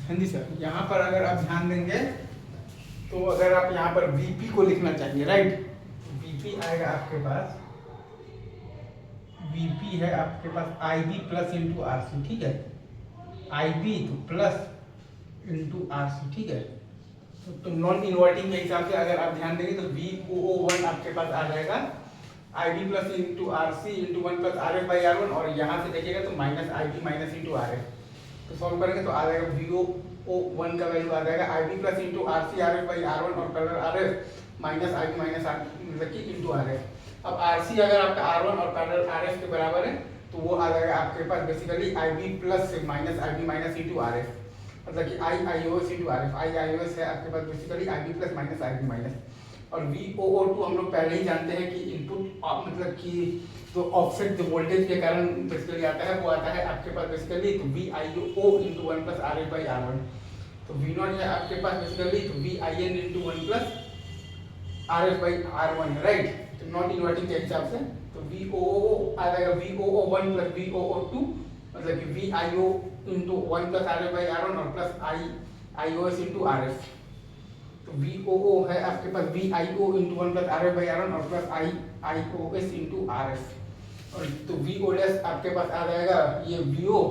हाँ जी सर, यहाँ पर अगर आप ध्यान देंगे तो अगर आप यहाँ पर वीपी को लिखना चाहेंगे, राइट, वीपी आएगा आपके पास, वीपी है आपके पास I B plus into R C, ठीक है, आई बी तो प्लस इंटू आर सी, ठीक है। तो नॉन इन्वर्टिंग के हिसाब से अगर आप ध्यान देंगे तो वी ओ ओ वन आपके पास आ जाएगा I B plus into R C into one plus R F by R one, और यहाँ से देखिएगा तो minus I B minus into R F, तो सॉल्व करेंगे तो आ जाएगा वी ओ वन का वैल्यू आ जाएगा I B plus into R C R F by R one और parallel R F minus I B minus R मतलब कि इंटू आर एफ। अब आर सी अगर आपका आर वन और पैरेलल आर एफ के बराबर है तो वो आ जाएगा आपके पास basically I B plus minus I B minus into R F, मतलब कि I I O S into R F, I I O S है आपके पास basically I B plus minus I B minus, और वी ओ ओ टू हम लोग पहले ही जानते हैं कि इनपुट मतलब कि जो ऑफसेट जो वोल्टेज के कारण बेसिकली आता है वो आता है आपके पास बेसिकली तो V I O into one plus R F by R one, तो वी नॉट है आपके पास बेसिकली तो V I N into one plus R F by R one, right, तो नॉट इन्वर्टिंग के हिसाब से तो वी ओ आ जाएगा V O one plus V O two, मतलब कि V I O into one plus R F by R one और plus I I O S into R F, तो वी ओ है आपके पास V I O into one plus R F by R one और plus I I O S into R F, और तो V O dash आपके पास आ जाएगा ये वी ओ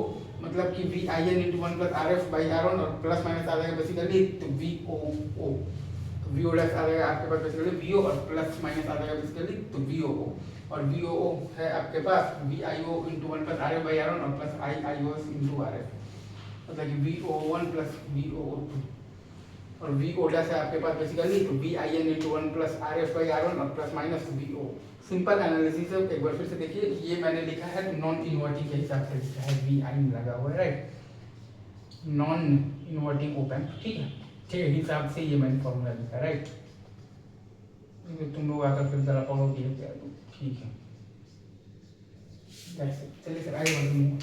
मतलब कि V I N into one plus R F by R one और प्लस माइनस आ जाएगा बेसिकली तो वी ओ ओ, तो वी ओ डैश आ जाएगा आपके पास बेसिकली वी ओ और प्लस माइनस आ जाएगा बेसिकली तो वी ओ ओ, और वी ओ ओ है आपके पास V I O into one plus R F by R one और plus I I O S into R F, मतलब कि V O one plus V O two, और V O dash है आपके पास बेसिकली तो V I N into one plus R F by R one और plus minus V O. Simple analysis है, एक बार फिर से देखिए, ये मैंने लिखा है तो नॉन इन्वर्टिंग के हिसाब से लिखा है, वी आई लगा हुआ है, राइट, नॉन इन्वर्टिंग ओपन, ठीक है, के हिसाब से ये मैंने फॉर्मूला लिखा, राइट, तुम लोग आकर फिर जरा फॉलो किए क्या, तो ठीक है, चलिए सर आगे बढ़ते हैं।